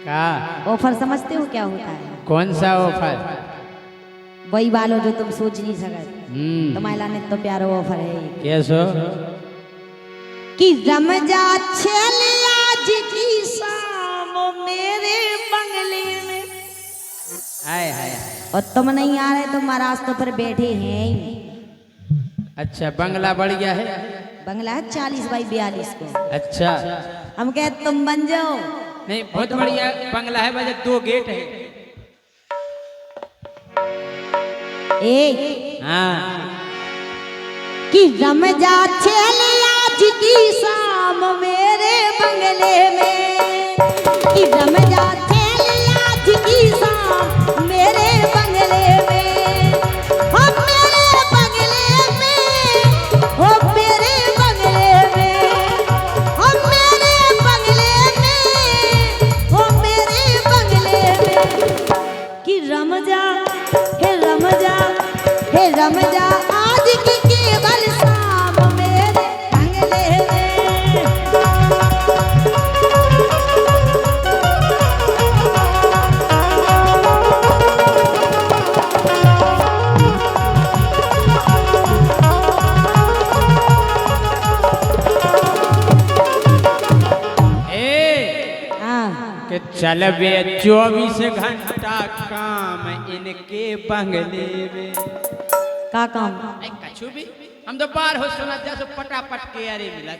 का ऑफर समझते हो क्या होता है? कौन सा ऑफर? वही वालो जो तुम सोच नहीं सकते। तुम्हारे लाने तो प्यारा ऑफर है। कैसो? कि रम जा छेल आज की शाम मेरे बंगले में। आए हाय। और तुम नहीं आ रहे तो महाराज तो पर बैठे हैं ही। अच्छा, बंगला बढ़ गया है? बंगला है 40 बाई 42 को। अच्छा, हम कहते तुम बन जाओ। नहीं बहुत बढ़िया बंगला है, वजह 2 गेट है। हाँ। कि रम जा छेल आज की शाम मेरे बंगले में। कि रम जा छेल आज की शाम मेरे बंगले में। हो मेरे बंगले में, हो मेरे बंगले में, हो मेरे बंगले में, हो मेरे बंगले में। कि रम जा, हे रम जा, हे रम जा आज की केवल शाम मेरे बंगले में। कि चल बे 24 घंटा काम इनके बंगले में। का काम? कछु भी हम तो बार हो सुना जैसे पटापट के अरे मिला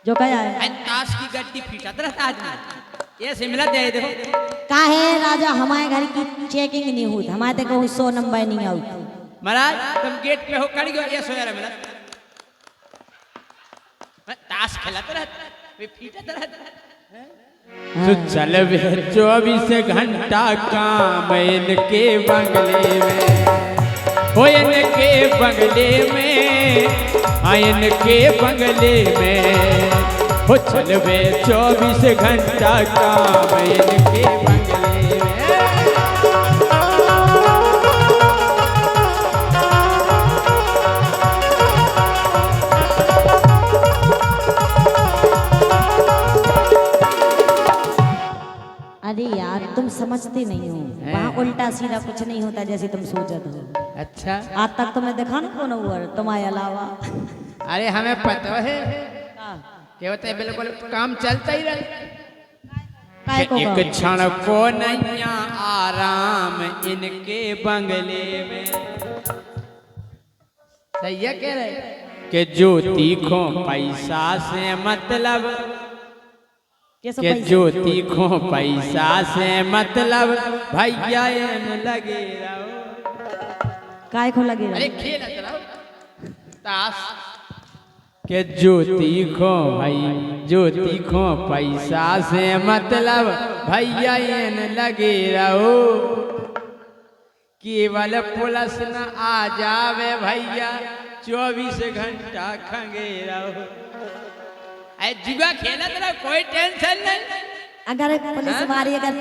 जो कहा है ताश की गड्डी फीटा रहता आदमी ऐसे मिला दे देखो। का है राजा हमारे घर की चेकिंग नहीं हुई, हमारे तक 100 नंबर नहीं आउट। महाराज तुम गेट पे हो कड़ी गो ये सोया मिला ताश खेलता रहता वे फीटा रहता। तो चल बे 24 घंटा काम इनके बंगले में, हो इनके बंगले में, हाँ इनके बंगले में। हो चल बे 24 घंटा काम इनके बंगले में। अरे यार तुम समझते नहीं हो, वहाँ उल्टा सीधा कुछ नहीं होता जैसे तुम सोचते हो। अच्छा, आज तक तुम्हें देखा ना कौन हुआ तुम्हारे अलावा। अरे हमें पता है क्या होता है, बिल्कुल काम चलता ही रहे। एक क्षण को नहीं आराम इनके बंगले में। सही है कह रहे कि जो तीखों पैसा से मतलब, कि जो तीखों पैसा से मतलब भैया लगे रहो। काय को लगे? अरे खेल ताश के जो तीखों भाई, जो तीखों पैसा से मतलब भैया लगे रहो। केवल पुलिस न आ जावे भैया 24 घंटा खंगे रहो। जुआ खेलत रहो कोई टेंशन नहीं। अगर पुलिस मारी अगर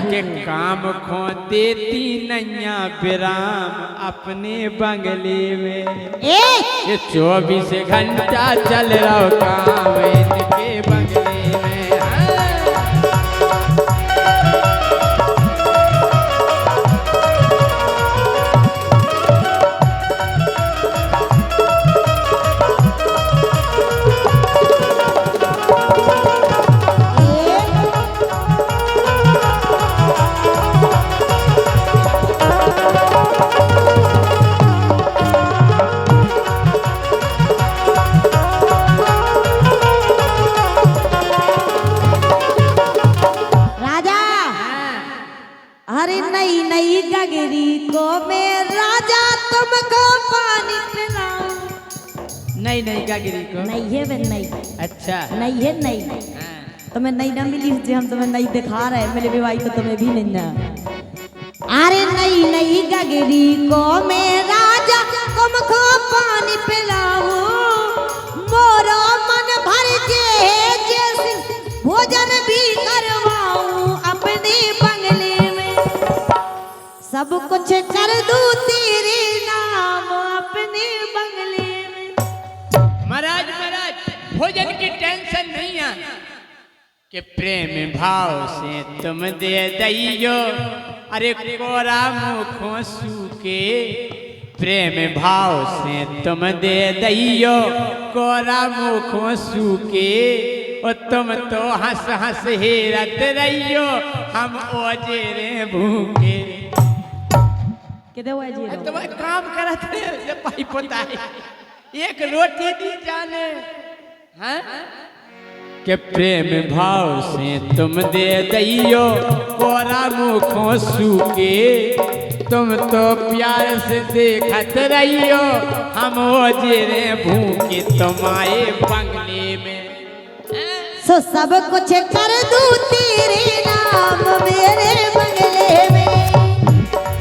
के काम खो देती नैया विराम अपने बंगले में। ये 24 घंटा चल रहा काम इनके बंगले में। नहीं नहीं गागिरी को नहीं है वे नहीं। अच्छा नहीं है नहीं। तुम्हें नहीं ना मिली जो हम तुम्हें नहीं दिखा रहे, मेरे भी भाई तो तुम्हें भी नहीं ना। अरे नहीं नहीं गागिरी को मैं राजा तुमको पानी पिलाऊं, मोरा मन भर के जैसे भोजन भी करवाऊं अपने बंगले में। सब कुछ कर दूं तेरे नाम अपने बंगले में। महाराज महाराज भोजन की टेंशन नहीं है, कि प्रेम भाव से तुम दे दैयो अरे कोरा मुखों सूके प्रेम भाव से तुम दे दैयो कोरा मुखों सूके और तुम तो हंस हंस हेरत रहियो हम ओजेरे भूखे किधर हुआ जी तुम काम करत रहे जब भाई पोता है एक रोटी दी जाने हैं के प्रेम भाव से तुम दे दैयो कोरा मुखों सूके तुम तो प्यार से देखत रहियो हम ओजेरे भूखे तुम्हारे बंगले में सो सब कुछ कर दूं तेरे नाम मेरे बंगले में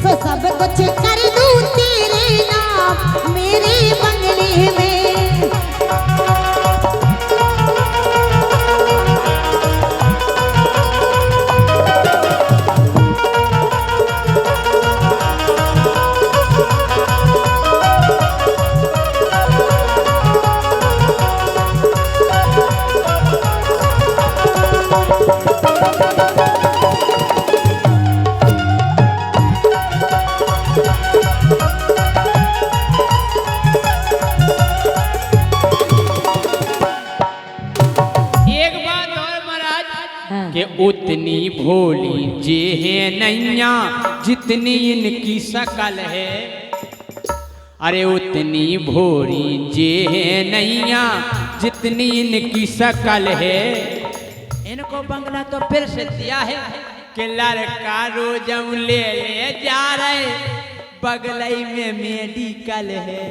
सो सब कुछ कर दूं तेरे नाम मेरे बंगले में कि उतनी भोली जे है नैया जितनी इनकी शकल है अरे उतनी भोली जे है नैया जितनी इनकी शकल है इनको बंगला तो फिर से दिया है कि लड़का रोज ले ले जा रहे बगलई में मेडिकल है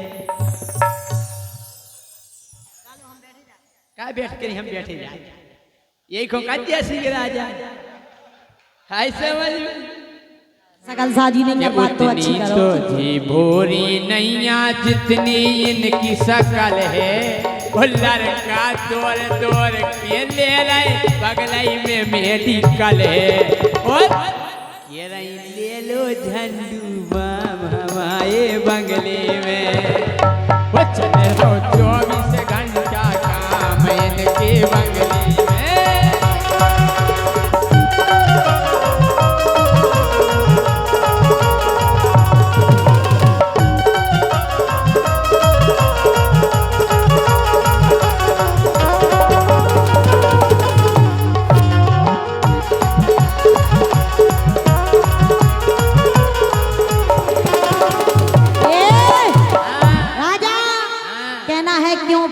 क्या बैठ कर हम बैठे जाए यही को कद्यासी के राजा हाय समझ सकल साजी ने बात तो अच्छी करो तो जी भोरी नैया जितनी इनकी शकल है वो लड़का दौड़ दौड़ के ले रहे बगलई में मेडिकल है और ये रही ले लो झंडू बाम हमारे बंगले में वो चले हो 24 घंटा काम इनके बंगले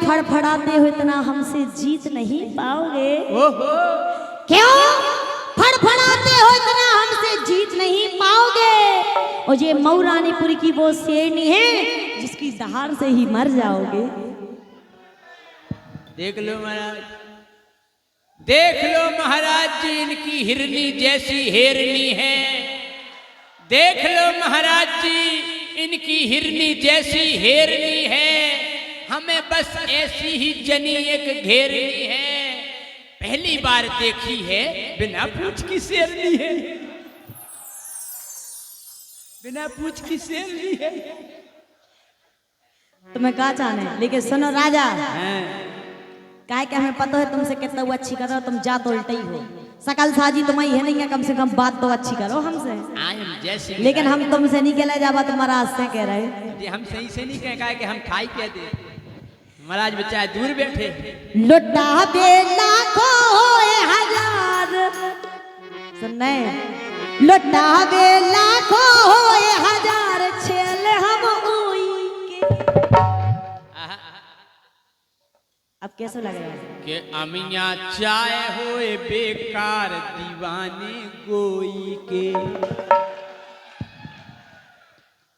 फड़फड़ाते हो इतना हमसे जीत नहीं पाओगे ओहो क्यों फड़फड़ाते हो इतना हमसे जीत नहीं पाओगे और ये मऊरानीपुर की वो शेरनी है जिसकी दहाड़ से ही मर जाओगे देख लो महाराज देख लो महाराज जी इनकी हिरनी जैसी हेरनी है देख लो महाराज जी इनकी हिरनी जैसी हेरनी है हमें बस ऐसी ही जनी एक घेरनी है पहली बार देखी है बिना पूछ की शेरनी है बिना पूछ की शेरनी है तुम्हें क्या चाहने लेकिन सुनो राजा काय के हमें पता है तुमसे कितना वो अच्छी करो तुम जा तो उल्टा ही हो सकल साजी तुम्हारी है नहीं है कम से कम बात तो अच्छी करो हमसे लेकिन हम तुमसे नहीं कहला जावा तुम्हारा आज से कह रहे हम सही से नहीं कह कि हम खाई क्या दे महाराज बच्चा दूर बैठे लुटा बे लाखों होए हजार सुनने लुटा बे लाखों होए हजार छेल हम ओई के अब कैसा लग रहा है कि अमिया चाय होए बेकार दीवाने गोई के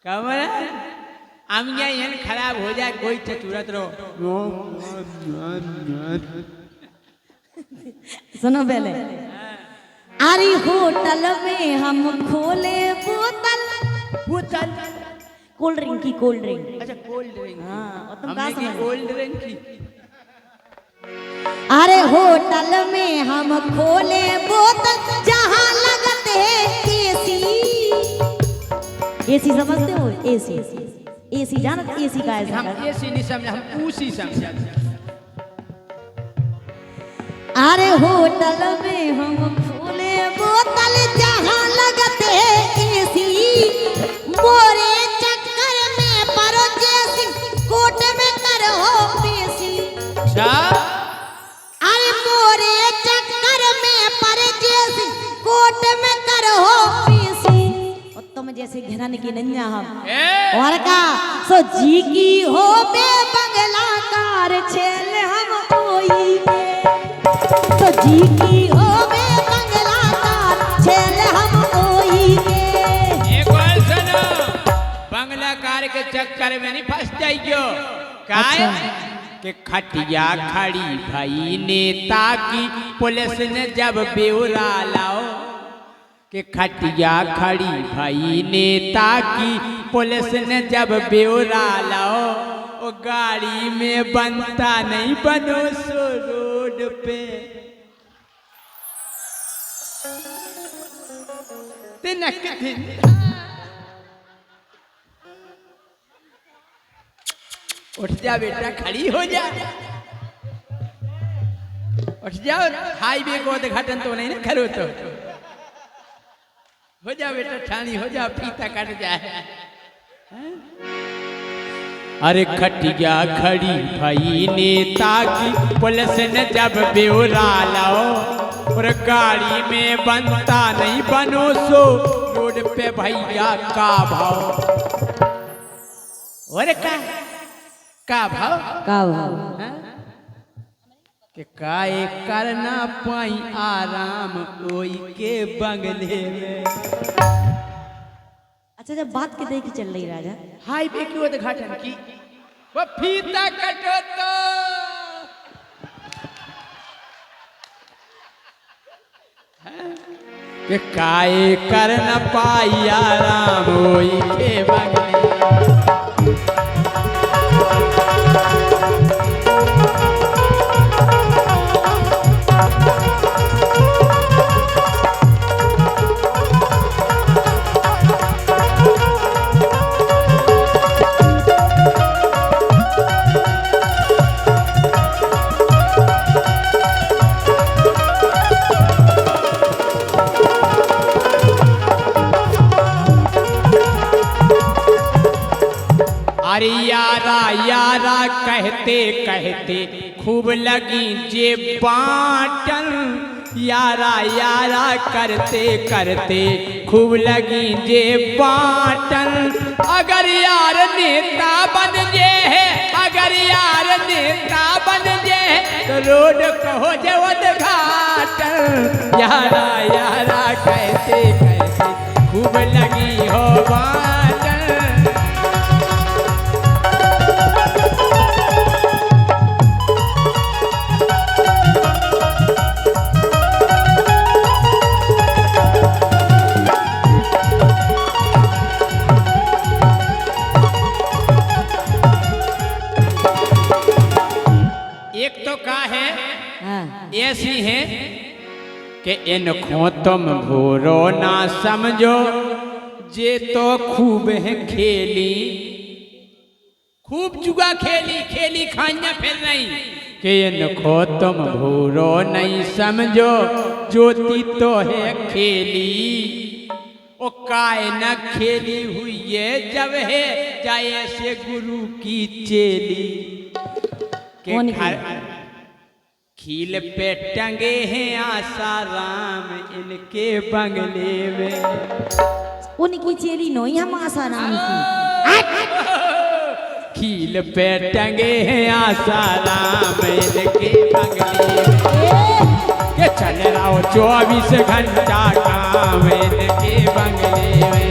कमरा अमिया यन खराब हो जाए कोई चतुरत रहो सुनो पहले अरे होटल में हम खोले बोतल बोतल कोल्ड ड्रिंक की कोल्ड ड्रिंक अच्छा कोल्ड ड्रिंक हाँ और तुम हमने की कोल्ड ड्रिंक की अरे होटल में हम खोले बोतल जहाँ लगते एसी एसी समझते हो एसी एसी जानते एसी का है हम एसी नहीं समझे हम उसी समझे अरे होटल में हम खोले बोतल जहाँ लगते एसी मोरे चक्कर में परदेसी कोट में करो पेशी अच्छा अरे मोरे चक्कर में परदेसी कोट में करो पेशी और तुम जैसे घराने की नन्या हम और का सो जी की हो बे बंगला कार छेल हम कोई के तो जी की हो बे बंगला कार छेल हम कोई के एक बार सुनो बंगला कार के चक्कर में नहीं फंस जाइयो काय कि खटिया खड़ी भाई नेता की पुलिस ने जब ब्यौरा लाओ कि खटिया खड़ी भाई नेता की पुलिस ने जब ब्यौरा लाओ वो गाड़ी में बनता नहीं बनो सो रोड पे तिनक दिन उठ जा बेटा खड़ी हो जा उठ जाओ हाईवे को उद्घाटन तो नहीं ना करो तो हो जा बेटा ठानी हो जा फीता कट जाए अरे खटिया खड़ी भाई नेता की पुलिस ने जब ब्यौरा लाओ और गाड़ी में बनता नहीं बनो सो रोड पे भैया का भाव और का भाव कि काए करना पाई आराम ओई के बंगले में अच्छा जब बात के देखी चल रही राजा हाईवे की उद्घाटन की वो फीता कटो तो कि काए कर न पाई आराम ओई के बंगले अरे यारा यारा कहते कहते खूब लगी जे बाटन यारा यारा करते करते खूब लगी जे बाटन अगर यार नेता बन जे है अगर यार नेता बन जे तो रोड कहो जे उद्घाटन यारा यारा कहते कहते खूब लगी हो बाटन एक तो का है ऐसी है कि इनको तुम भूरो ना समझो जे तो खूब है खेली खूब जुआ खेली खेली खाइया फिर नहीं कि इनको तुम भूरो नहीं समझो ज्योति तो है खेली ओ काय न खेली हुई है जब है जाए से गुरु की चेली खील पे टंगे हैं आसाराम इनके बंगले में उनकी चेली नो हम आसाराम की खील पे टंगे हैं आसाराम इनके बंगले में ये चल रहा हो 24 घंटा काम इनके बंगले में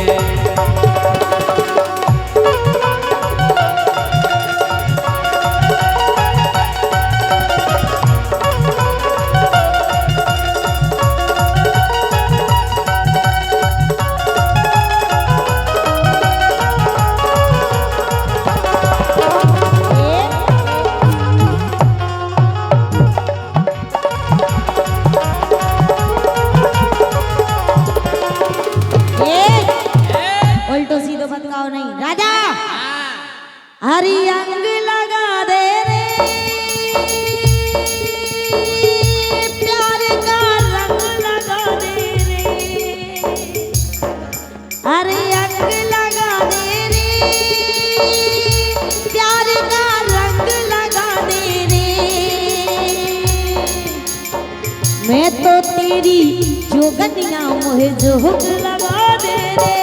तेरी जोगनिया मोहे जोग लगा दे रे,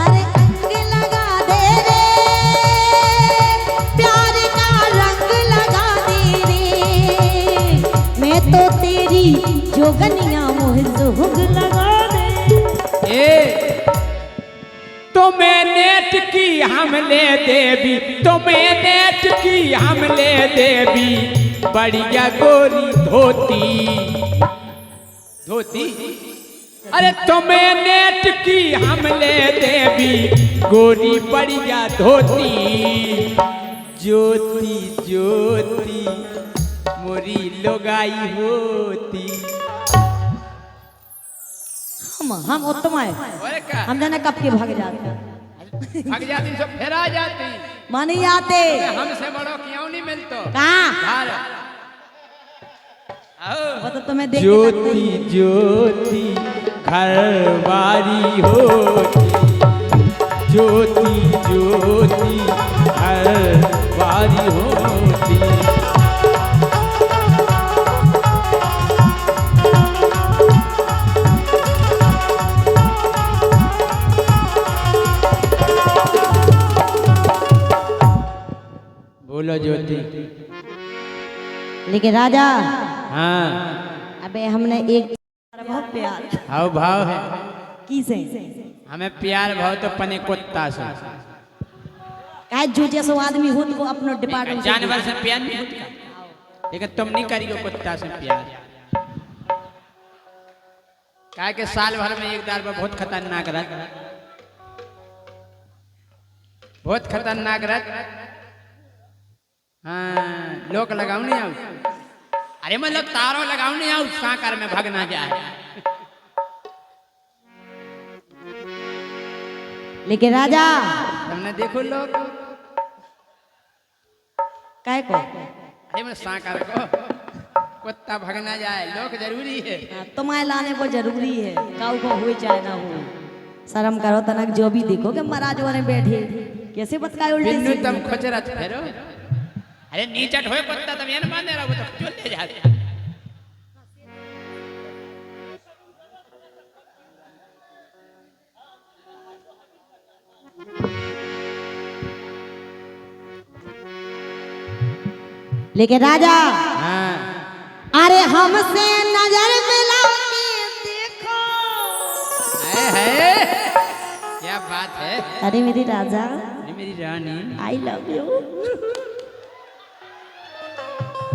अरे अंग लगा दे रे, प्यार का रंग लगा दे रे, मैं तो तेरी जोगनिया मोहे जोग लगा दे। तुम्हें नेट की हमले देवी, तुम्हें नेट की हमले देवी, बढ़िया गोरी धोती धोती। अरे तुम्हें नेट की हमले देवी, गोरी बढ़िया धोती, ज्योति ज्योति मोरी लोगाई होती। हम उत्तम है, हम जाने कब के भाग जाते, भाग जाती सब फिर आ जाती, मानी आते हमसे बड़ो क्यों नहीं मिलतो कहाँ वो तो तुम्हें देख ज्योति ज्योति घरवारी होती, ज्योति ज्योति घरवारी होती। बोलो ज्योति। लेकिन राजा, हाँ अबे हमने एक बहुत प्यार हाव भाव है, किसे हमें प्यार भाव तो पने कुत्ता से, काहे जो जैसो आदमी हो तो अपनो डिपार्टमेंट जानवर से प्यार नहीं होता, लेकिन तुम नहीं करियो कुत्ता से प्यार। काहे के साल भर में एक दार बहुत खतरनाक रहा, बहुत खतरनाक रहा। हाँ लोग लगाओ नहीं आऊ, अरे मतलब तारों लगाओ नहीं आऊ, साकार में भागना जाए। लेकिन राजा तुमने देखो लोग काय को, अरे मैं साकार को कुत्ता भागना जाए, लोग जरूरी है। तुम्हारे लाने को जरूरी है, काऊ को हुई चाहे ना हो, शर्म करो तनक जो भी देखो कि महाराज वाले बैठे कैसे बतकाए उल्टे तुम खोचरत फेरो, अरे नीचट होए कुत्ता तब ये न माने रहो तो चल ले जाते। लेकिन राजा, हाँ अरे हमसे नजर मिला के देखो, है क्या बात है। अरे मेरी राजा, अरे मेरी रानी, आई लव यू।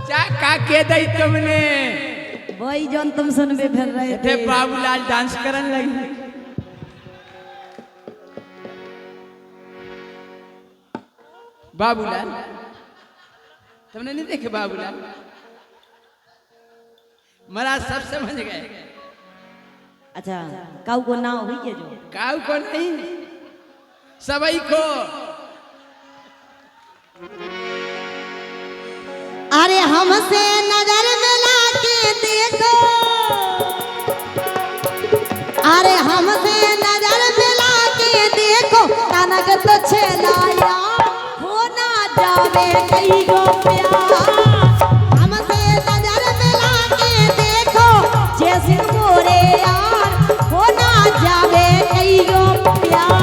क्या का के दई तुमने, वही जौन तुम सुनबे फिर रहे थे, बाबूलाल डांस करन लगी। बाबूलाल तुमने नहीं देखे बाबूलाल, महाराज सब समझ गए। अच्छा काऊ को ना हुई है जो, काऊ को नहीं सबई को। अरे हमसे नजर मिला के देखो, अरे हमसे नजर मिला के देखो, तनक तो छेलाया हो ना जावे कई गो प्यार। हमसे नजर मिला के देखो, जैसे मोरे यार हो ना जावे कई गो प्यार।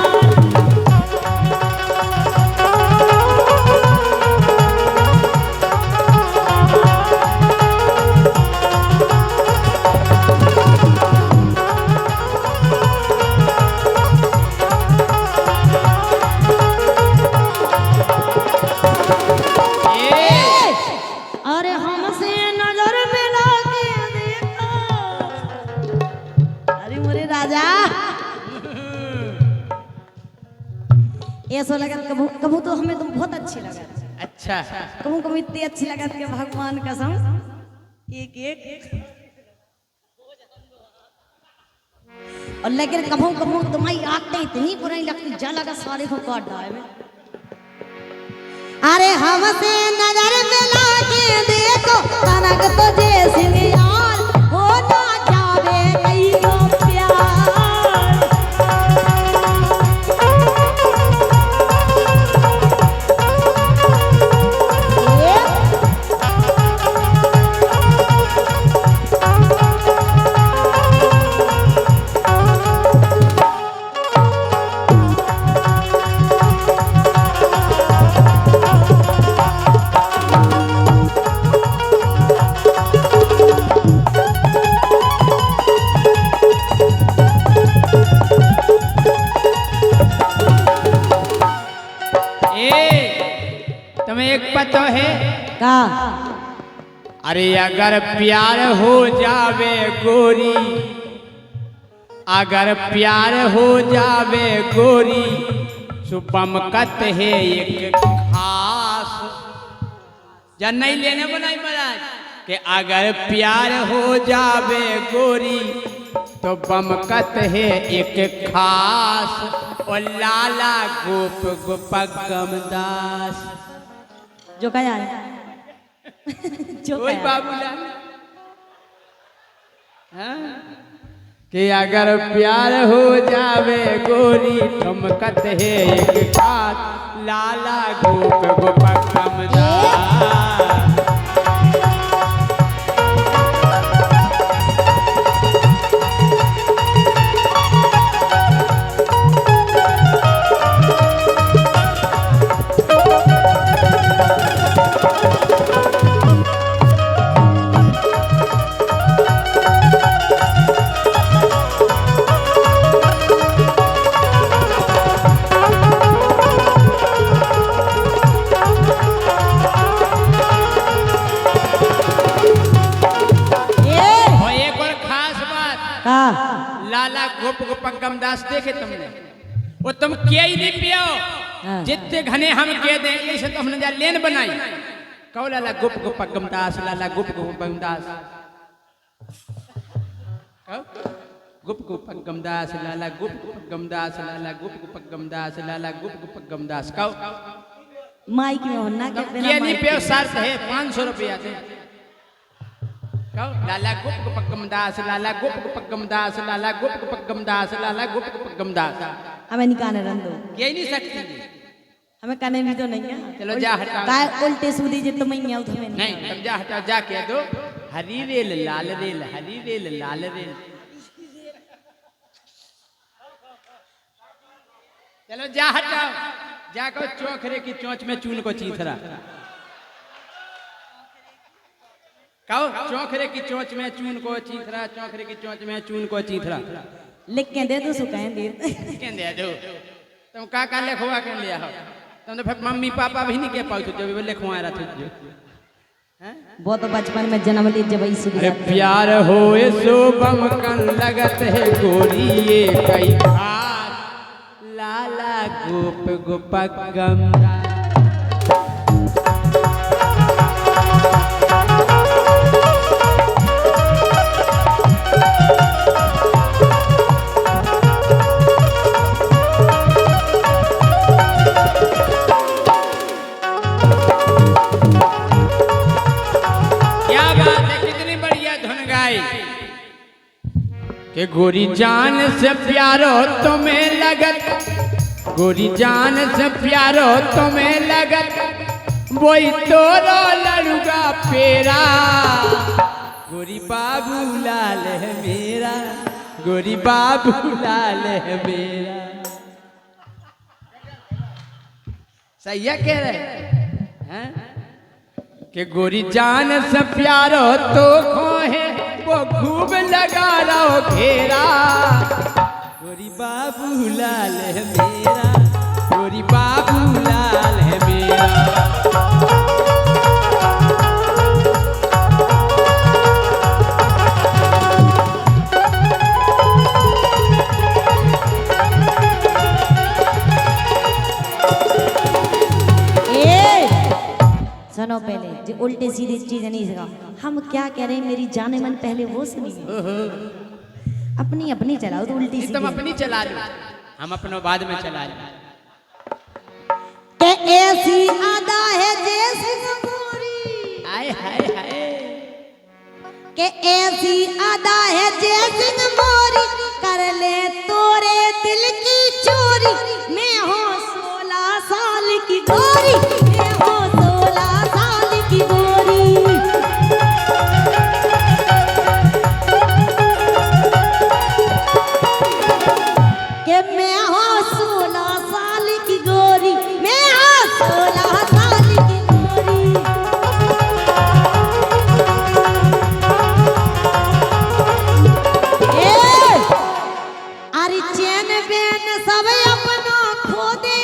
ऐसा लगा कबू कबू तो हमें तो बहुत अच्छी लगा, अच्छा कबू कबू इतनी अच्छी लगा कि भगवान कसम एक एक। और लेकिन कबू कबू तुम्हारी आंखें इतनी बुरी लगती, जा लगा सारे को काट डाले में। अरे हमसे नजर मिला के देखो, तनक तो जैसे यार हो ना जावे कई गो प्यार। तो है का अरे अगर प्यार हो जावे गोरी, अगर प्यार हो जावे गोरी, सुबमकत है एक खास। या नहीं लेने बनाई महाराज कि अगर प्यार हो जावे गोरी तो बमकत है एक खास। और लाला गोप गोपगम दास जो कहा है जो कोई कहा बाबूलाल हाँ? कि अगर प्यार हो जावे गोरी ठुमकत है एक खास। लाला गोप गोपगम दास। का लाला गोप गोपगम दास देखे तुमने? वो तुम किया ही नहीं पियो जितने घने हम कह दें इसे तो हमने जा लेन बनाई। कहो लाला गोप गोपगम दास, लाला गोप गोपगम दास, गुप गोपगम दास, लाला गुप गोपगम दास, लाला गुप गोपगम दास, लाला गुप गोपगम दास। कहो माइक में होना के बिना किया नहीं पियो शर्त है 500 रुपया दे। लाला गुप गोपगम दास, लाला गुप गोपगम दास, लाला गुप गोपगम दास, लाला गुप गोपगम दास। हमें निकाले रन दो, कह नहीं सकती हमें करने भी तो नहीं है। चलो जा हटाओ। काय उल्टे सूदी जे तुम ही आओ हमें नहीं तुम जा हटाओ, जा कह दो हरी रेल लाल रेल, हरी रेल लाल रेल। चलो जा हटाओ, जा को चोखरे की चोंच में चून को चीथरा। कहो चौखरे की चोंच में चून को चीथरा, चौखरे की चोंच में चून को चीथरा। लिख के दे दो सुकाए दे कह दो तुम का लिखवा के लिया हो? तुम तो फिर मम्मी पापा भी नहीं कह पाओ जो लिखवा रहा था। वो तो बचपन में जन्म ली जब इसी अरे प्यार हो सो बमकन लगत है गोरी ये कई खास। लाला गोप गोपगम के गोरी जान से प्यारो तुम्हें लगत, गोरी जान से प्यारो तुम्हें लगत, वही तोरो लड़ूगा पेरा। गोरी बाबू लाल है मेरा, गोरी बाबू लाल है मेरा। सही है कह रहे हैं कि गोरी जान से प्यारो तो खोहे वो खूब लगा रहो घेरा। गोरी बाबू लाल है मेरा, गोरी बाबू लाल है मेरा। सुनो पहले जो उल्टे सीधी चीज नहीं सका। हम क्या कह रहे हैं मेरी जाने मन पहले वो सुनिए। अपनी अपनी चलाओ तो उल्टी सीधी। तुम अपनी चला लो, हम अपनों बाद में चला लो। के ऐसी आदा है जैसी गोरी, हाय हाय हाय। के ऐसी आदा है जैसी मोरी, कर ले तोरे दिल की चोरी। मैं हूँ 16 साल की गोरी, मैं हूँ 16 साल की गोरी। के मैं हूँ 16 साल की गोरी, मैं हूँ 16 साल की गोरी। अरे चैन बेन सब अपना खो दे।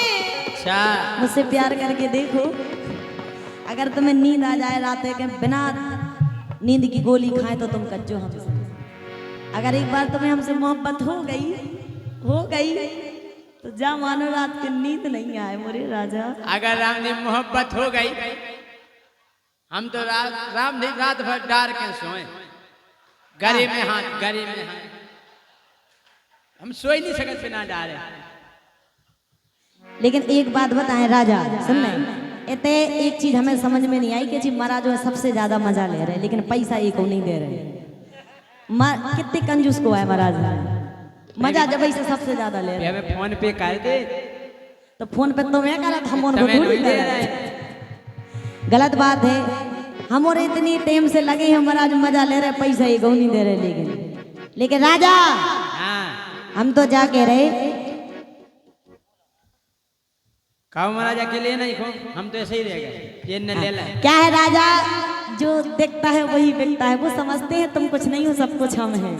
अच्छा मुझसे प्यार करके देखो, अगर तुम्हें नींद आ जाए रात के बिना नींद की गोली खाए तो तुम कच्चो हमसे। अगर एक बार तुम्हें हमसे मोहब्बत हो गई तो जा मानो रात की नींद नहीं आए मोरे राजा। अगर राम ने मोहब्बत हो गई हम तो राम ने रात भर डार के सोए, गले में हाथ हम सोई नहीं सकते बिना डारे। लेकिन एक बात बताएं राजा, सुन ले, इतने एक चीज हमें समझ में नहीं आई कि जी महाराज जो है सबसे ज्यादा मजा ले रहे लेकिन पैसा एक को नहीं दे रहे। कितने कंजूस को है महाराज, मजा जब ऐसे सबसे ज्यादा ले रहे। हमें फोन पे कर दे तो फोन पे तो मैं करा था, हम उनको ढूंढ दे रहे। गलत बात है, हम और इतनी टाइम से लगे हैं महाराज मजा ले रहे, पैसा एक को नहीं दे रहे। लेकिन राजा हम तो जाके रहे कहो महाराज अकेले नहीं खो, हम तो ऐसे ही रह गए, ये न ले लाए। क्या है राजा, जो देखता है वही बिकता है। वो समझते हैं तुम कुछ नहीं हो, सब कुछ हम हैं।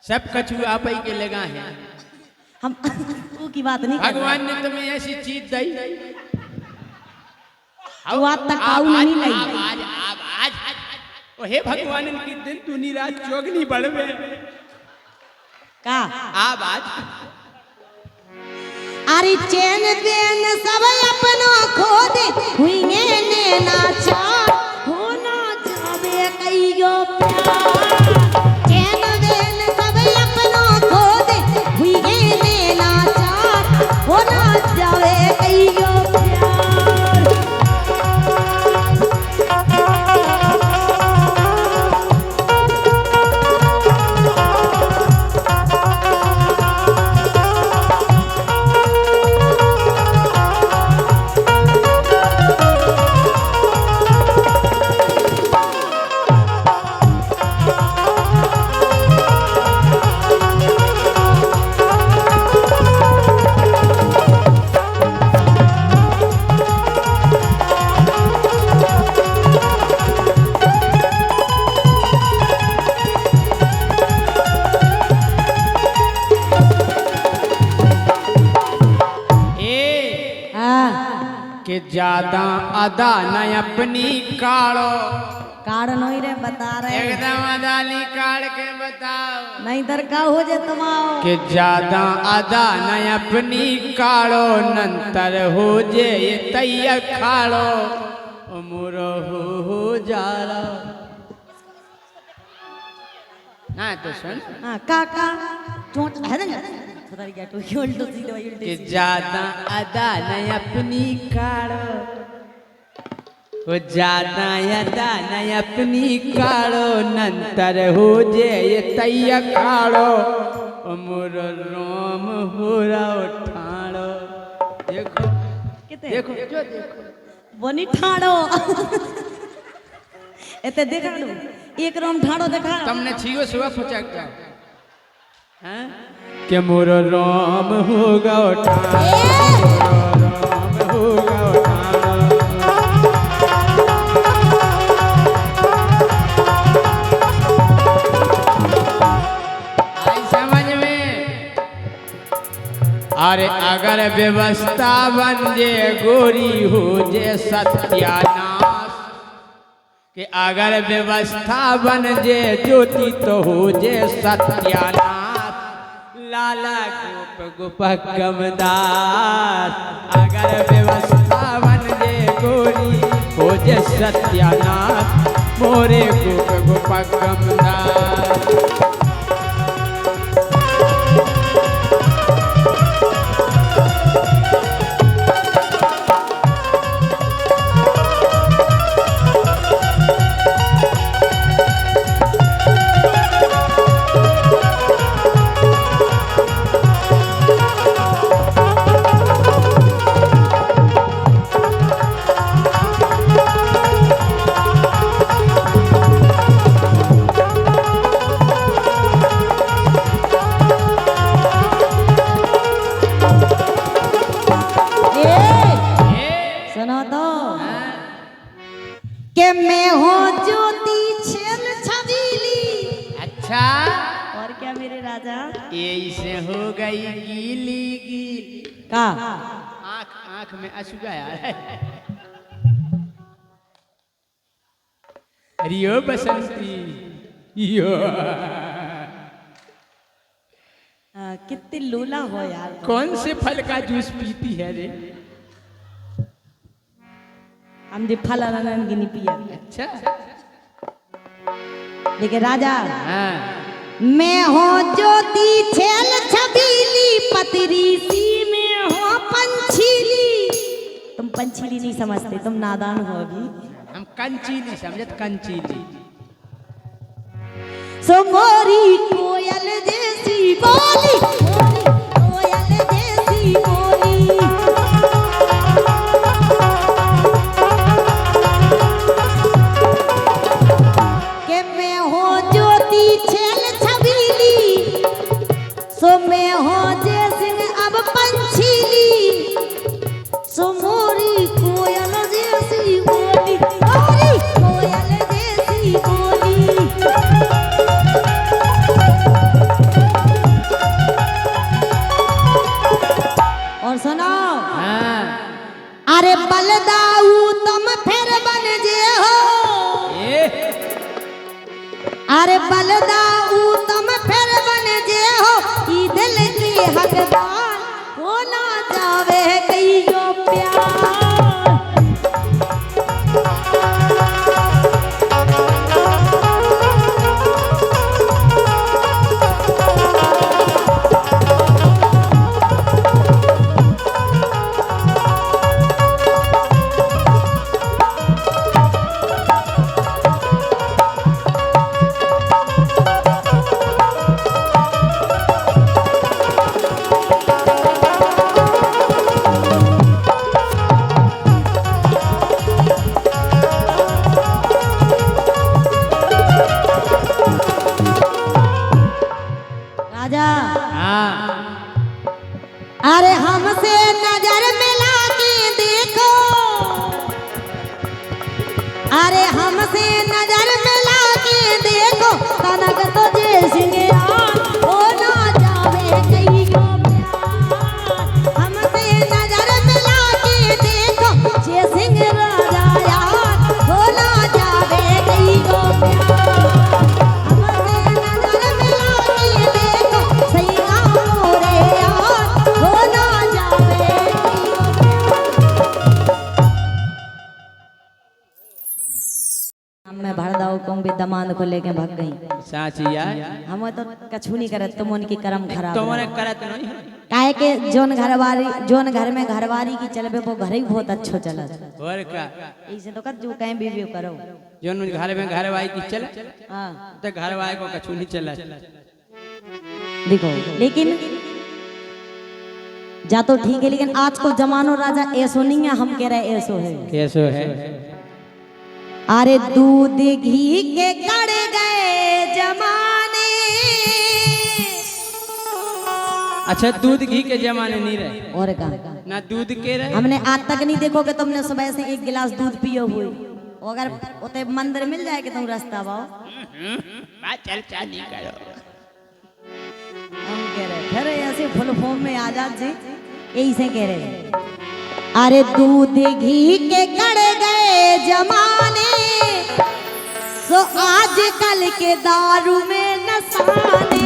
सब कछु आप ही के लगा है, हम वो की बात नहीं। भगवान ने तुम्हें ऐसी चीज दी वो आप तक आऊ नहीं लाई। हे भगवान इनकी दिन दुनी रात जोगनी बढ़वे का आप आज अरे चैन बेन सब अपनो खो दे हुई ने नाचा हो ना जावे कईयो प्यार। चैन बेन सब अपनो खो दे हुई ने नाचा हो ना जावे कईयो प्यार। कि ज्यादा अदा न अपनी काड़ो कारण हो रे बता रहे एकदम अदाली काड़ के बताओ नहीं दरका हो जे तुमाओ कि ज्यादा अदा न अपनी काड़ो नंतर हो जे ये तैया खाड़ो उमर हो जाला ना तो सुन हां काका चोट है ना खतर गया तो उल्टो सीधे उल्टे कि ज्यादा अदा न अपनी काड़ो वो ज्यादा अदा न अपनी काड़ो नंतर हो जे ये तैया खाड़ो उमर रोम हो रहा ठाड़ो देखो देखो जो देखो बनी ठाड़ो एते देखा दो एक रोम ठाड़ो देखा तुमने छियो सुबह फचक जाओ हैं कि मोर राम होगा ठाड़ो राम होगा ठाड़ो आई समझ में अरे अगर व्यवस्था बन जे गोरी हो जे सत्यानाश कि अगर व्यवस्था बन जे ज्योति तो हो जे सत्यानाश लाला गोप गोप कमदास अगर व्यवस्था बन जे गोरी हो जे सत्यानाश मोरे गोप गोप कमदास से हो गई गीली गीली का आँख आँख में आंसू गया है अरे यो बसंती यो कितनी लोला हो यार। कौन से फल का जूस पीती है रे? हम जो फल अनन की नहीं पिया। अच्छा देखिए राजा, हाँ मैं हो ज्योति छेल छबीली पतरी सी में हो पंछीली। तुम पंछीली नहीं समझते, तुम नादान हो अभी। हम कंचीली समझत, कंचीली। सो मोरी कोयल जैसी बोली, कोयल जैसी बोली। के मैं हो ज्योति छेल छबीली, सो मैं हो जैसी अब पंछीली। सो मोरी कोयल जैसी बोली, मोरी कोयल जैसी बोली। और सुनो, हाँ अरे बलदाऊ तुम फिर बन जे हो, अरे बलदाऊ तुम फिर बन जे हो। ई दिल के हकदार हो ना जावे कहियो प्यार। राजा, अरे हमसे नजर मिला के देखो, अरे हमसे नजर मिला के देखो। कनक तुझे सिंगार हो ना जावे कहियो प्यार। हमसे नजर मिला के देखो, जे सिंह राजा यार हो ना जावे कहियो प्यार। हमसे नजर मिला के देखो, सही गाओ रे यार हो ना जावे कहियो प्यार। मैं भरदाऊ कहूँ भी दमाद को लेके भाग गई। साचिया हम तो कछु नहीं करत, तुम उनकी कर्म खराब तुमने है। करत नहीं। काहे के जोन घर में घरवारी की चलबे वो घर ही बहुत अच्छो चलत। और का ऐसे तो कर जो कहीं भी करो। जोन घर में घर वाई की चले, हाँ तो घर वाई को कछु नहीं चला। देखो, लेकिन जा तो ठीक है, लेकिन आज को जमानो राजा ऐसो नहीं है, हम कह रहे ऐसो है। कैसो है? अरे दूध घी के कड़ गए जमाने। अच्छा दूध घी के जमाने नहीं रहे और का ना दूध के रहे। हमने आज तक नहीं देखो कि तुमने सुबह से एक गिलास दूध पियो हुए। अगर उते मंदिर मिल जाए कि तुम रास्ता पाओ। बात चल नहीं करो। हम कह रहे फिर ऐसे फुल फॉर्म में आजाद जी यही से कह रहे। अरे दूध घी के कड़ गए जमाने, सो आजकल के दारू में नसाने।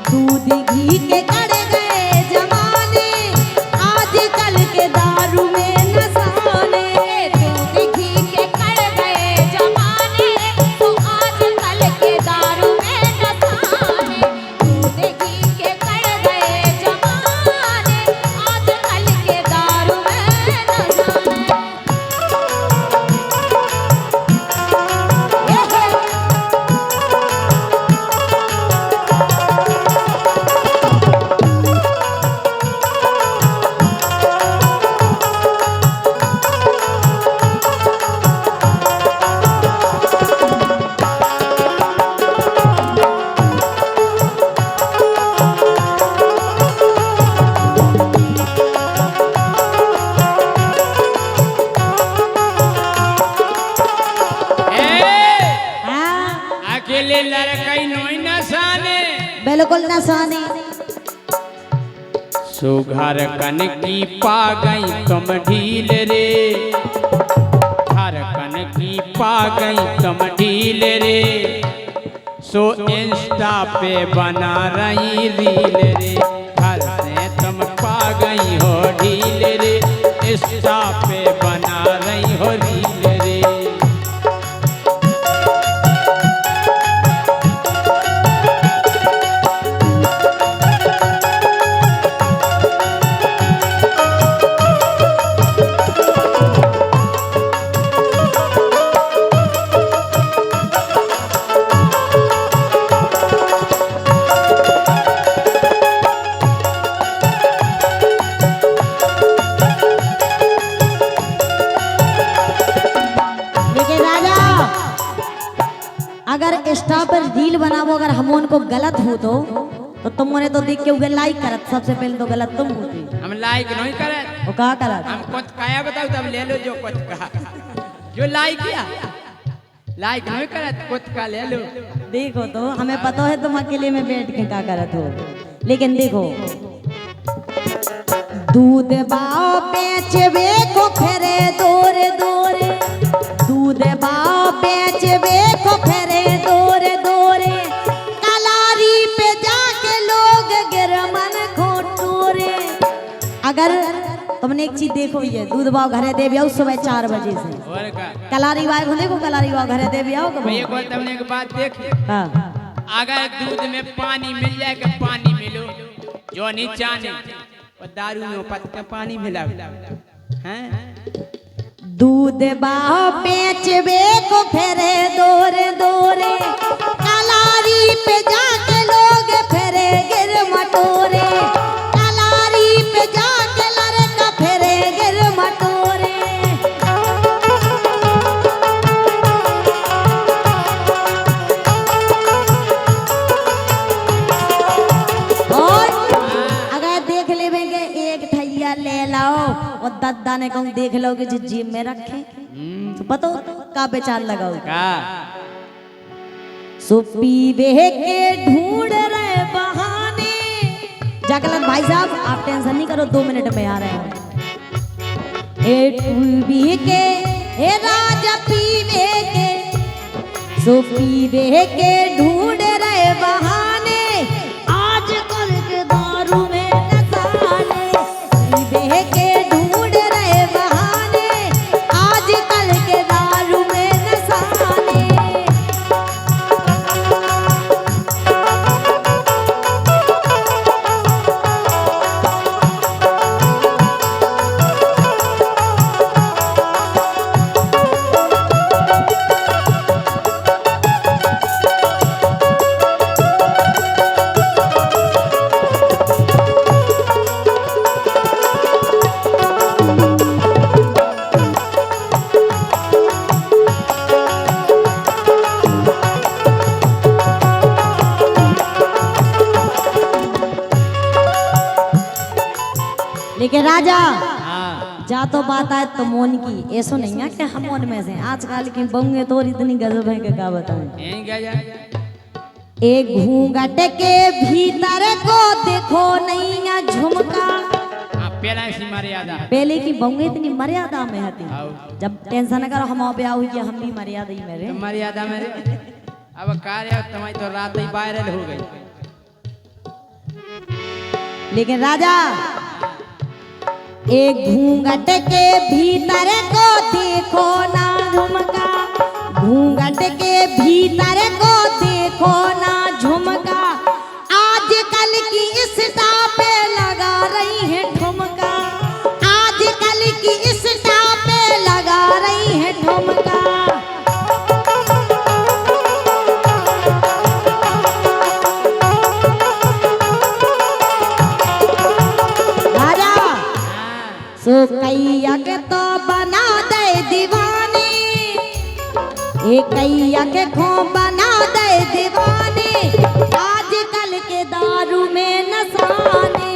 दूध घी के कड़ गए जमाने, आजकल के दारू में नसाने। दूध घी के कड़ गए जमाने, तो आजकल के दारू में नसाने। दूध घी के कड़ गए जमाने, आजकल के दारू में नसाने। अकेले लड़कई नोई न साने, बिल्कुल न साने। सुघर कन की पा गई तुम ढील रे, घर कन की की पा गई तुम ढील रे, सो इंस्टा पे बना रही रील रे। घर से तुम पा गई हो ढील रे, इंस्टा पे बना रही हो रील रे। अगर इंस्टा पर रील बनावो, अगर हम उनको गलत हो तो तुम उन्हें तो देख के उगे लाइक करत, सबसे पहले तो गलत तुम होती। हम लाइक नहीं करे, वो कहा करत, हम कुछ काया बताओ तब ले लो जो कुछ कहा, जो लाइक किया लाइक नहीं करत, कुछ का ले लो। देखो तो हमें पता है तुम अकेले में बैठ के क्या करत हो, लेकिन देखो दूध बाओ बेचबे को फेरे दोरे दोरे, दूध बाओ बेचबे को फेरे दोरे दोरे, कलारी पे जाके लोग गिरमन खोटोरे। अगर तुमने एक चीज देखो, ये दूध बाओ घरे दे भी आओ सुबह 4 बजे से, और का कलारी बाई को देखो, कलारी बाओ घरे दे भी आओ कब। ये बोल तुमने एक बात देखी, हाँ अगर दूध में पानी मिल जाए कि पानी मिलो, जो नहीं चाहे वो दारू में पत के पानी मिलाओ हैं। दूध बाओ बेचबे को फेरे दोरे दोरे, कलारी पे जाके लोग फेरे गिर मटोरे, कलारी पे जाके लड़का फेरे गिर मटोरे। और अगर देख लेवे एक ठैया ले लाओ और दद्दा ने कहूँ देख लो कि जो जेब में रखे तो पता का बेचार लगाओ का सो पीवे के ढूंढ रहे बहाने। जागलन भाई साहब आप टेंशन नहीं करो, 2 मिनट में आ रहे हैं। ए पीवे के ए राजा पीवे के, सो पीवे के ढूंढ रहे बहाने, आजकल के दारू में नशाने। पीवे के ढूंढ रहे बहाने, आजकल के दारू में नशाने। लेकिन राजा हाँ जा तो बात है तो मोन की, ऐसो नहीं है कि हम मोन में से आजकल की बंगे तो इतनी गजब है कि क्या बताऊं। यहीं क्या जाए एक घूंघट के भीतर को देखो नहीं है झुमका। हाँ पहला ऐसी मर्यादा है। पहले की बंगे इतनी मर्यादा में हती, आओ। जब टेंशन न करो हम पे आओ कि हम भी मर्यादा ही मेरे। तुम मर्यादा मेरे अब कार्य तुम्हारी तो रात ही वायरल हो गई। लेकिन राजा एक घूंघट के भीतर को देखो ना झुमका, घूंघट के भीतर को देखो ना झुमका, आजकल की इंस्टा पे लगा रही है ठुमका, आजकल की इंस्टा पे लगा रही है ठुमका। सो कैया के तो बना दे दीवाने, एक कैया के खो बना दे दीवाने, आजकल के दारू में नशाने।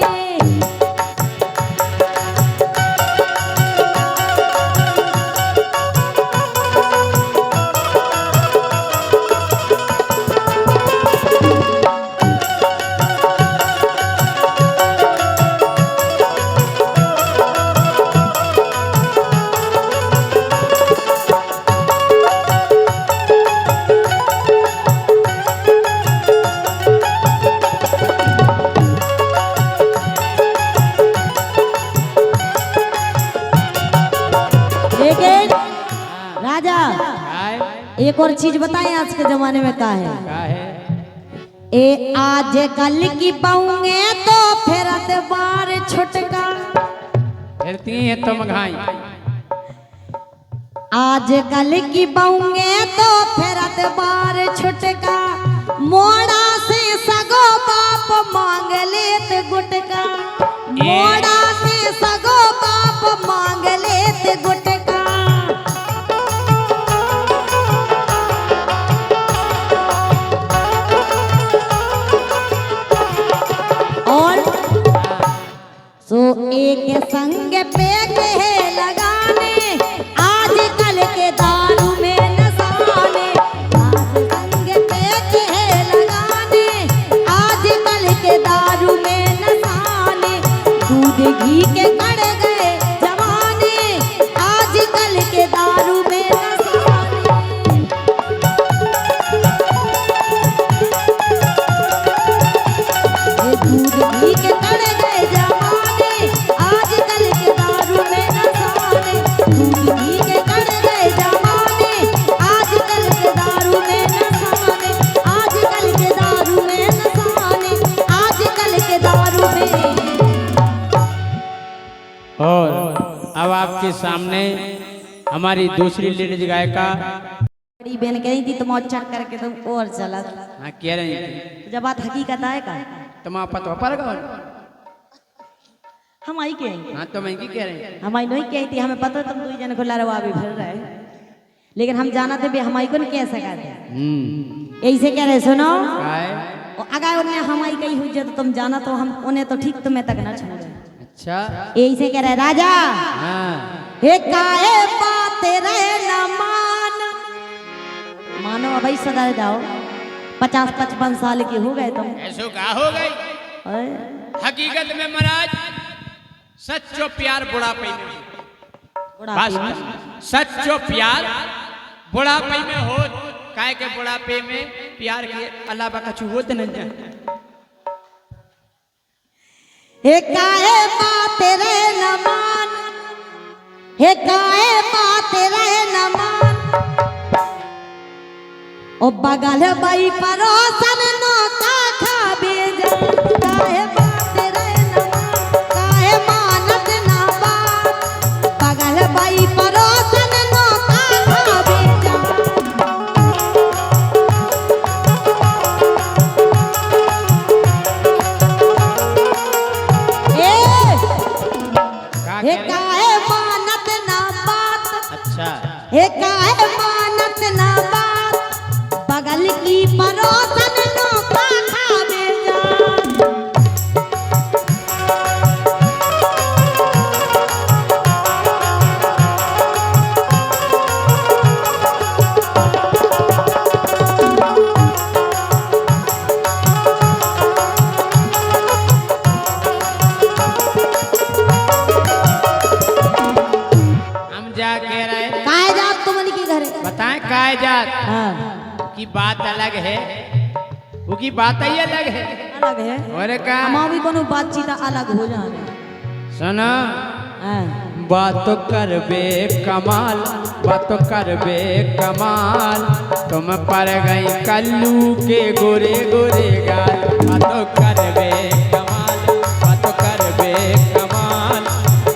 एक और चीज बताएं आज के जमाने में क्या है। का है ए आज कल की बहुए तो फेरत बार छुटका, फिरती है तुम घाई। आज कल की बहुए तो फेरत बार छुटका, मोड़ा से सगो बाप मांग लेत गुटका, मोड़ा से सगो बाप मांग लेत गुटका। और सो एक संग पे कहे लगाने, आजकल के दारू में नसाने, आज संग पे कहे लगाने, आजकल के दारू में नसाने, दूध घी के कड़ गए जमाने, आजकल के दारू में नसाने। ये दूध घी के कड़ गए जमाने, आजकल के दारू में नसाने, दूध घी के कड़ गए जमाने, आजकल के दारू में नसाने, आजकल के दारू में नसाने, आजकल के दारू में। और अब आपके सामने हमारी दूसरी लेडीज गायिका। बड़ी बहन कही थी तुम अच्छा करके तुम और चला, हाँ कह रही थी जब बात हकीकत आए का तुम आप पता पर गो। हम आई कहेंगे, हाँ तो मैं की कह रही हम आई नहीं कही थी, हमें पता तुम दो जन को लड़वा भी फिर रहे, लेकिन हम जाना थे भी हमारी को नहीं कह सका थे। ऐसे कह रहे सुनो, अगर उन्हें हमारी कही हुई तो तुम जाना तो हम उन्हें तो ठीक तुम्हें तक ना छोड़े। अच्छा ऐसे कह रहे राजा, हाँ हे काहे बात रहे न मान, मानो अभी सदा जाओ 50-55 साल के हो गए तुम। ऐसो का हो गई अरे, हकीकत में महाराज सच्चो प्यार बुढ़ापे में, बुढ़ापे में। बस सच्चो प्यार बुढ़ापे में हो। काहे के बुढ़ापे में प्यार के अलावा कुछ होत नहीं। हे काहे बात रहे न मान, हे काहे बात रहे न मान, ओ बगल बाई परोसन नो का खाबे जा, काहे बात रहे न मान, काहे मानत ना बात, बगल बाई परोसन नो का खाबे जा। हे काहे मानत ना बात, अच्छा हे काहे मानत ना बात, बगल की परोसन नो का खाबे जा। हम जा कह रहे काहे जात तुमन की घरे? बताएं काय जात हाँ, की बात अलग है, वो की बात ही अलग है। अलग है। और का हमार भी कोनो बातचीत अलग हो जाने। सुनो हाँ, बात करबे कमाल, बात करबे कमाल, तुम पर गई कल्लू के गोरे गोरे गाल। बात करबे कमाल, बात करबे कमाल,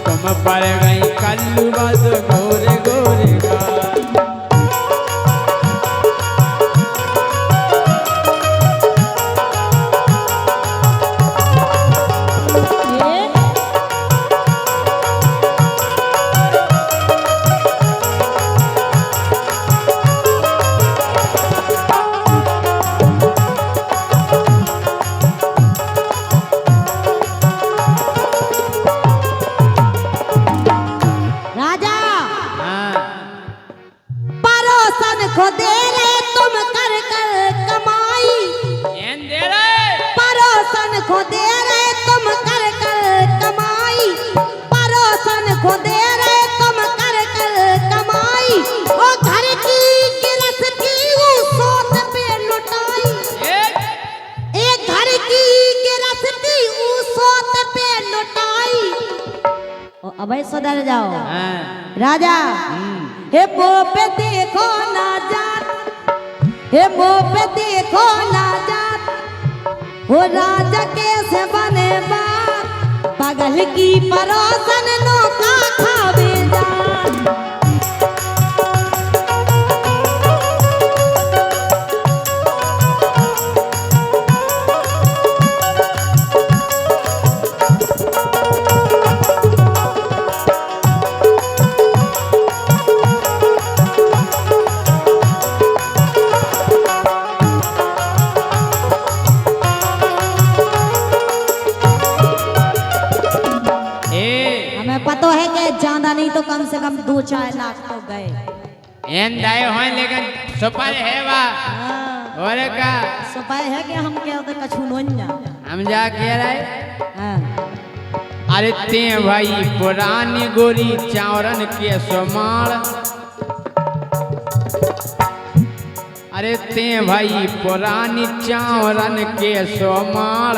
तुम पर गई कल्लू बस गोरे गोरे गाल। ये राजा हाँ परोसन को दे ले तुम कर कर कमाई, एन दे रहे परोसन को दे रहे तुम कर कर कमाई, परोसन को दे रहे तुम कर कर कमाई, ओ घर की गिरस्ती सोत पे लुटाई, एक घर की गिरस्ती सोत पे लुटाई। ओ अबे सुधर जाओ हाँ राजा, हे वो पे देखो ना जात, हे मुँह पे देखो ना जात हो राजा कैसे बने बात बगल की परोसन नौका खावे जात पता है कि ज्यादा नहीं तो कम से कम 2-4 लाख तो गए एन दाए होए लेकिन सुपर है वा और का सुपाय है कि हम क्या होता कछु नोन्या हम जा कह रहे हां अरे ते भाई पुरानी गोरी चावरन के सोमाल अरे ते भाई पुरानी चावरन के सोमाल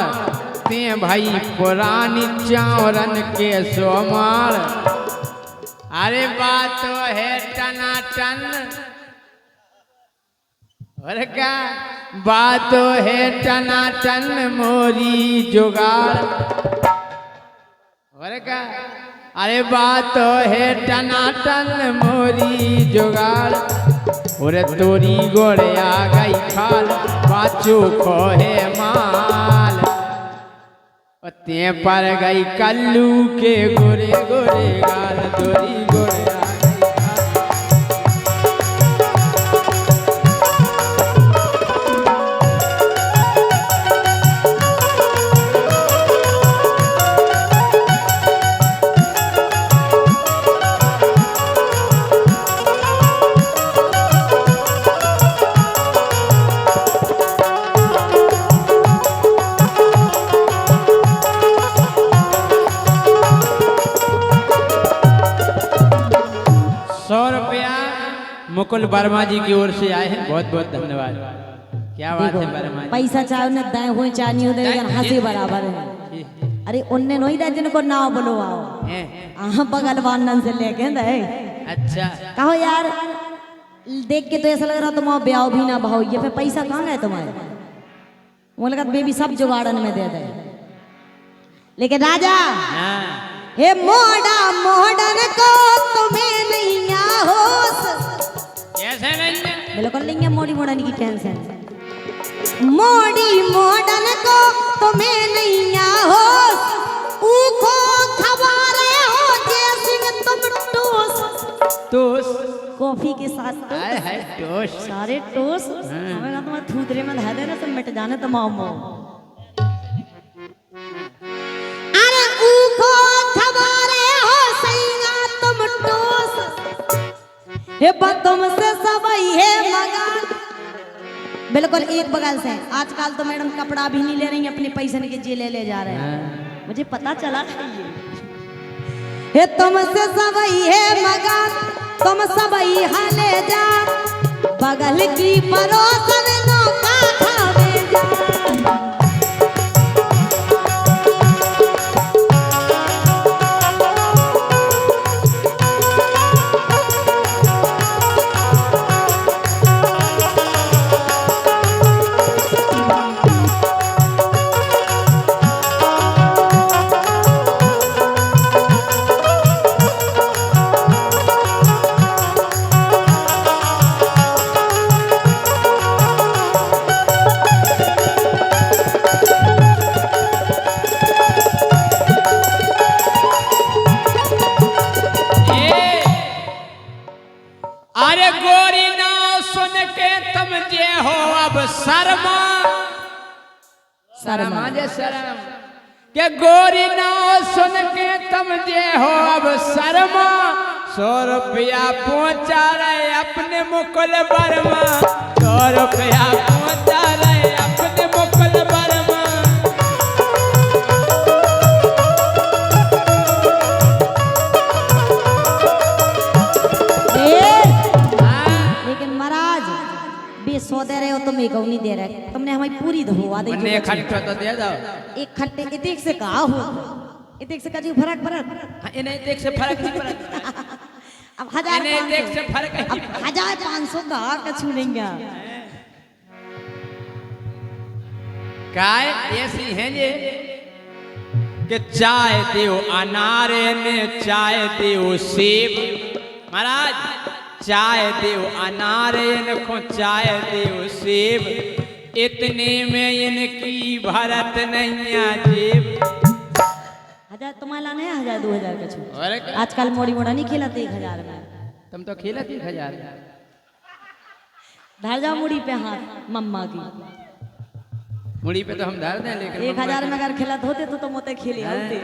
ते भाई पुरानी चावरन के सोमाल अरे बात तो है टनाटन और क्या बात तो है टनाटन मोरी जुगाड़ और क्या अरे बात तो है टनाटन मोरी जुगाड़ और तोरी गोड़े आ गई खाल बाचू को है माल ते पर गई कल्लू के गोरे गोरे गाल तोरी गोरे आ गई मुकुल वर्मा जी की ओर से आए हैं बहुत बहुत धन्यवाद। क्या बात है वर्मा जी। पैसा चाहे उन्हें दाएं हुए चाहनी हो लेकिन हंसी बराबर है। अरे उन्ने नहीं दे जिनको नाव बोलो आओ आहा बगल वानन से लेके दे। अच्छा कहो यार देख के तो ऐसा लग रहा तुम ब्याह भी ना भाव ये फिर पैसा कहाँ गए तुम्हारे वो लगा बेबी सब जुगाड़न में दे दे लेकिन राजा हे मोड़ा मोड़न को तुम्हें नहीं होश कैसे नहीं बिल्कुल नहीं है मोड़ी मोड़न की टेंशन मोड़ी मोड़न को तुम्हें नहीं होश ऊखो खबारे हो जैसे तुम टोस कॉफी के साथ है टोस सारे टोस हमें ना तुम्हारे थूदरे में धर देना सब मिट जाने तमाम अरे ऊखो खबारे हो सैया तुम टोस हे तुमसे सबई है मगान बिल्कुल एक बगल से आजकल तो मैडम कपड़ा भी नहीं ले रही अपने पैसे के जेल ले जा रहे हैं मुझे पता चला हे तुमसे सबई है मगान तुम सबई हाले जा बगल की परोसन नौका खावे जा शर्म के गोरी ना सुन के तुम जे हो अब शर्मा 100 रुपया पहुंचा रहे अपने मुकुल वर्मा 100 रुपया पहुंचा रहे अपने मुकुल वर्मा लेकिन महाराज 100 दे रहे हो तुम एक नहीं दे रहे तुमने हमारी पूरी धोवा दी एक खट्टा तो दे दो एक खट्टे इतेक से कहा हो इतेक से कजी फर्क फर्क इन्हें इतेक से फर्क नहीं पड़ता अब 1500 इतेक से फर्क नहीं 1500 का कछु नहीं गया काय ऐसी हैं जे कि चाय देव अनारे ने चाय देव सेब महाराज चाय देव अनारे को चाय देव सेब इतने में इनकी भरत नहीं जेब। हजार तुम्हारा नहीं 1000 2000 का छू अरे आजकल मोड़ी मोड़ा नहीं खिलाते 1000 में। तुम तो खेला 1000 धर जाओ मुड़ी पे हाथ मम्मा की। मुड़ी पे तो हम धर दें लेकिन 1000 में अगर खिलात होते तो मोते खेले होते।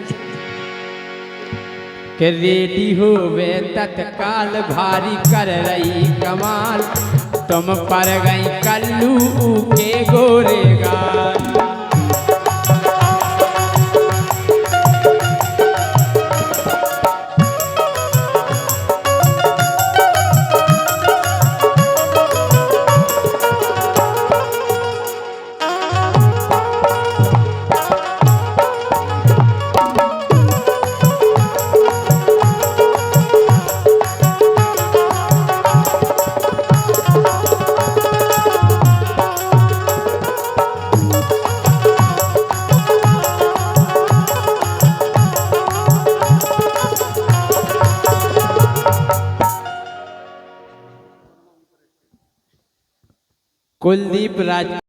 कि रेडी हो वे तत्काल भारी कर रही कमाल तुम पर गई कल्लू के गोरेगा। कुलदीप राज